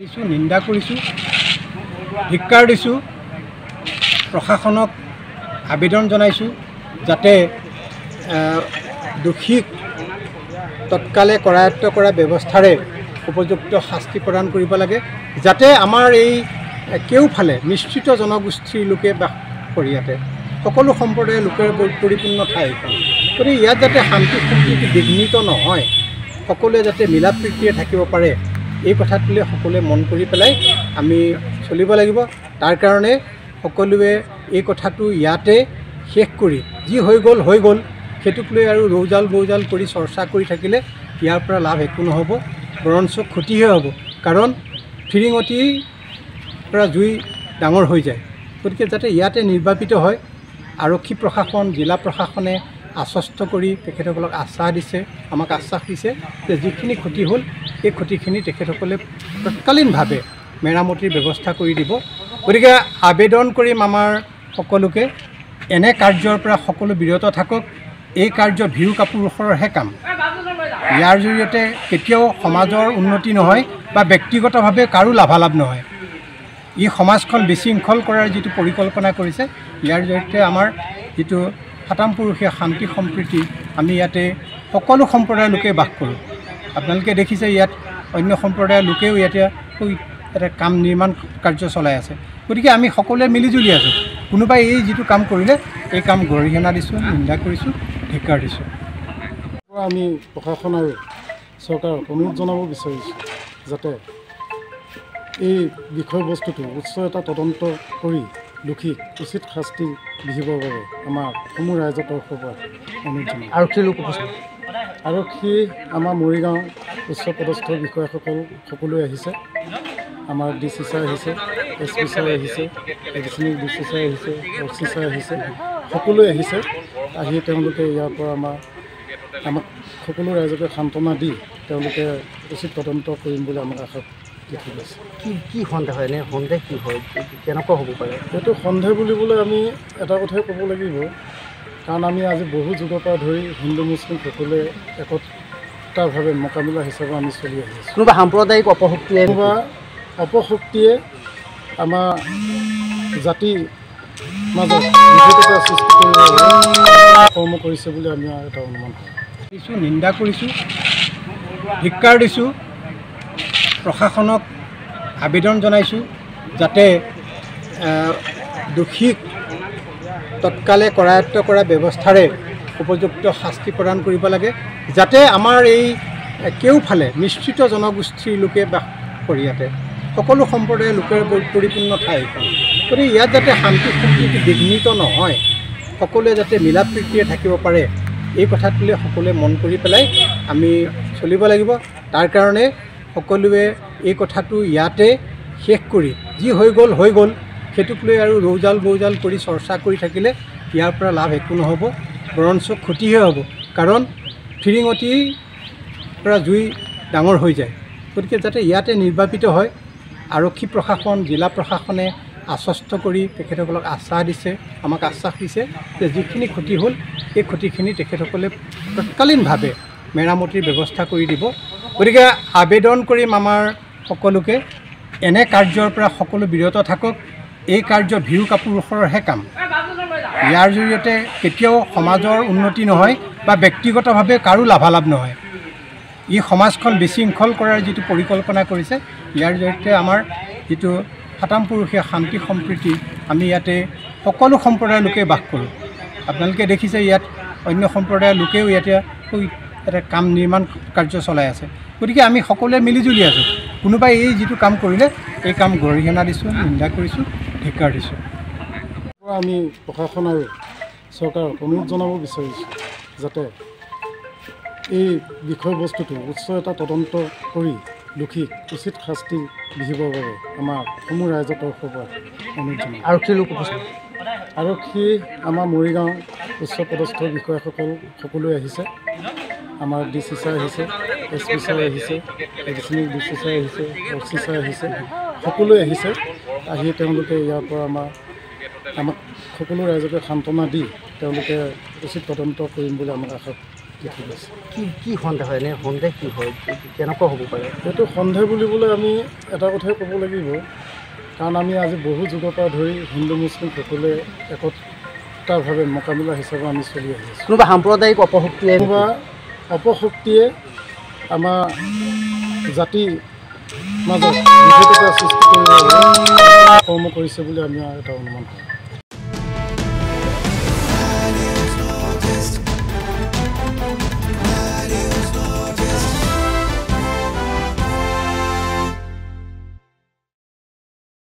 নিন্দা কৰিছোঁ, ধিক্কাৰ দিছোঁ, প্ৰশাসনক আবেদন জনাইছোঁ যাতে দোষীক তৎকালে কৰায়ত্ব কৰা ব্যৱস্থাৰে উপযুক্ত শাস্তি প্ৰদান কৰিব লাগে, যাতে আমাৰ এই কেওফালে মিশ্ৰিত জনগোষ্ঠীৰ লোকে বাস কৰি ইয়াতে সকলো সম্প্ৰদায়ৰ লোকেৰে পৰিপূৰ্ণ ঠাই এখন, গতিকে ইয়াত যাতে শান্তি সম্প্ৰীতি বিঘ্নিত নহয়, সকলোৱে যাতে মিলা প্ৰীতিৰে থাকিব পাৰে, এই কথাটোলৈ সকলোৱে মন কৰি পেলাই আমি চলিব লাগিব। তাৰ কাৰণে সকলোৱে এই কথাটো ইয়াতে শেষ কৰি যি হৈ গ'ল সেইটোক লৈ আৰু ৰৌজাল বৌজাল কৰি চৰ্চা কৰি থাকিলে ইয়াৰ পৰা লাভ একো নহ'ব, বৰঞ্চ ক্ষতিহে হ'ব। কাৰণ ফিৰিঙতিৰ পৰা জুই ডাঙৰ হৈ যায়, গতিকে যাতে ইয়াতে নিৰ্বাপিত হয়। আৰক্ষী প্ৰশাসন, জিলা প্ৰশাসনে আশ্বস্ত কৰি তেখেতসকলক আমাক আশ্বাস দিছে যে যিখিনি ক্ষতি হ'ল এই ক্ষতিখিনি তেখেতসকলে তৎকালীনভাৱে মেৰামতিৰ ব্যৱস্থা কৰি দিব। গতিকে আবেদন কৰিম আমাৰ সকলোকে, এনে কাৰ্যৰ পৰা সকলো বিৰত থাকক। এই কাৰ্য ভীৰু কাপুৰুষৰহে কাম। ইয়াৰ জৰিয়তে কেতিয়াও সমাজৰ উন্নতি নহয় বা ব্যক্তিগতভাৱে কাৰো লাভালাভ নহয়। ই সমাজখন বিশৃংখল কৰাৰ যিটো পৰিকল্পনা কৰিছে, ইয়াৰ জৰিয়তে আমাৰ যিটো সাতামপুৰুষীয়া শান্তি সম্প্ৰীতি, আমি ইয়াতে সকলো সম্প্ৰদায়ৰ লোকে বাস কৰোঁ। আপোনালোকে দেখিছে ইয়াত অন্য সম্প্ৰদায়ৰ লোকেও ইয়াতে এটা কাম নিৰ্মাণ কাৰ্য চলাই আছে। গতিকে আমি সকলোৱে মিলিজুলি আছোঁ। কোনোবাই এই যিটো কাম কৰিলে এই কাম গৰিহণা দিছোঁ, নিন্দা কৰিছোঁ, ধিক্কাৰ দিছোঁ। আমি প্ৰশাসন আৰু চৰকাৰক অনুৰোধ জনাব বিচাৰিছোঁ যাতে এই বিষয়বস্তুটো উচ্চ এটা তদন্ত কৰি দোষীক উচিত শাস্তি বিহিবৰ বাবে আমাৰ সমূহ ৰাইজৰ তৰফৰ পৰা অনুৰোধ জনাওঁ। আৰক্ষী আমাৰ মৰিগাঁও উচ্চপদস্থ বিষয়াসকল সকলোৱে আহিছে। আমাৰ DC ছাৰ আহিছে, SP ছাৰ আহিছে, এডিচনেল DC ছাৰ আহিছে, OC ছাৰ আহিছে, সকলোৱে আহিছে। আহি তেওঁলোকে ইয়াৰ পৰা আমাক সকলো ৰাইজকে সান্তনা দি তেওঁলোকে উচিত তদন্ত কৰিম বুলি আমাক আশা দি থৈ গৈছে। কি সন্দেহ হয়, এনে সন্দেহ কি হয়, কেনেকুৱা হ'ব পাৰে? এইটো সন্দেহ বুলিবলৈ আমি এটা কথাই ক'ব লাগিব, কাৰণ আমি আজি বহু যুগৰ পৰা ধৰি হিন্দু মুছলিম সকলোৱে একতাভাৱে মোকাবিলা হিচাপে আমি চলি আহিছোঁ। কোনোবা সাম্প্ৰদায়িক অপশক্তিয়ে আমাৰ জাতিৰ মাজত বিভেদতা সৃষ্টি কৰিবলৈ কৰ্ম কৰিছে বুলি আমি এটা অনুমান কৰোঁ। নিন্দা কৰিছোঁ, ধিক্কাৰ দিছোঁ, প্ৰশাসনক আবেদন জনাইছোঁ যাতে দোষীক তৎকালে কৰায়ত্ব কৰা ব্যৱস্থাৰে উপযুক্ত শাস্তি প্ৰদান কৰিব লাগে, যাতে আমাৰ এই কেওফালে মিশ্ৰিত জনগোষ্ঠীৰ লোকে বাস কৰি ইয়াতে সকলো সম্প্ৰদায়ৰ লোকেৰে পৰিপূৰ্ণ ঠাই এখন, গতিকে ইয়াত যাতে শান্তি সম্প্ৰীতি বিঘ্নিত নহয়, সকলোৱে যাতে মিলা প্ৰীতিৰে থাকিব পাৰে, এই কথাটোলৈ সকলোৱে মন কৰি পেলাই আমি চলিব লাগিব। তাৰ কাৰণে সকলোৱে এই কথাটো ইয়াতে শেষ কৰি যি হৈ গ'ল সেইটোক লৈ আৰু ৰৌজাল বৌজাল কৰি চৰ্চা কৰি থাকিলে ইয়াৰ পৰা লাভ একো নহ'ব, বৰঞ্চ ক্ষতিহে হ'ব। কাৰণ ফিৰিঙতিৰ পৰা জুই ডাঙৰ হৈ যায়, গতিকে যাতে ইয়াতে নিৰ্বাপিত হয়। আৰক্ষী প্ৰশাসন, জিলা প্ৰশাসনে আশ্বস্ত কৰি তেখেতসকলক আমাক আশ্বাস দিছে যে যিখিনি ক্ষতি হ'ল এই ক্ষতিখিনি তেখেতসকলে তৎকালীনভাৱে মেৰামতিৰ ব্যৱস্থা কৰি দিব। গতিকে আবেদন কৰিম আমাৰ সকলোকে, এনে কাৰ্যৰ পৰা সকলো বিৰত থাকক। এই কাৰ্য ভীৰু কাপুৰুষৰহে কাম। ইয়াৰ জৰিয়তে কেতিয়াও সমাজৰ উন্নতি নহয় বা ব্যক্তিগতভাৱে কাৰো লাভালাভ নহয়। ই সমাজখন বিশৃংখল কৰাৰ যিটো পৰিকল্পনা কৰিছে, ইয়াৰ জৰিয়তে আমাৰ যিটো সাতামপুৰুষীয়া শান্তি সম্প্ৰীতি, আমি ইয়াতে সকলো সম্প্ৰদায়ৰ লোকে বাস কৰোঁ। আপোনালোকে দেখিছে ইয়াত অন্য সম্প্ৰদায়ৰ লোকেও ইয়াতে এটা কাম নিৰ্মাণ কাৰ্য চলাই আছে। গতিকে আমি সকলোৱে মিলিজুলি আছোঁ। কোনোবাই এই যিটো কাম কৰিলে এই কাম গৰিহণা দিছোঁ, নিন্দা কৰিছোঁ, ধিক্কাৰ দিছোঁ। আমি প্ৰশাসন আৰু চৰকাৰক অনুৰোধ জনাব বিচাৰিছোঁ যাতে এই বিষয়বস্তুটো উচ্চ এটা তদন্ত কৰি দোষীক উচিত শাস্তি বিহিবৰ বাবে আমাৰ সমূহ ৰাইজৰ তৰফৰ পৰা অনুৰোধ জনাওঁ। আৰক্ষী আমাৰ মৰিগাঁও উচ্চপদস্থ বিষয়াসকল সকলোৱে আহিছে। আমাৰ DC ছাৰ আহিছে, SP ছাৰ আহিছে, এডিচনেল DC ছাৰ আহিছে, OC ছাৰ আহিছে, সকলোৱে আহিছে। আহি তেওঁলোকে ইয়াৰ পৰা আমাক সকলো ৰাইজকে সান্তনা দি তেওঁলোকে উচিত তদন্ত কৰিম বুলি আমাক আশা বৃদ্ধি পাইছে। কি সন্দেহ হয় এনে সন্দেহ কি হয় কেনেকুৱা হ'ব পাৰে? এইটো সন্দেহ বুলিবলৈ আমি এটা কথাই ক'ব লাগিব, কাৰণ আমি আজি বহু যুগৰ পৰা ধৰি হিন্দু মুছলিম সকলোৱে একতাভাৱে মোকাবিলা হিচাপে আমি চলি আহি আছোঁ। কোনোবা সাম্প্ৰদায়িক অপশক্তিয়ে কোনোবা অপশক্তিয়ে আমাৰ জাতিৰ মাজত বিভেদতা সৃষ্টি কৰিব কৰ্ম কৰিছে বুলি আমি এটা অনুমান কৰোঁ।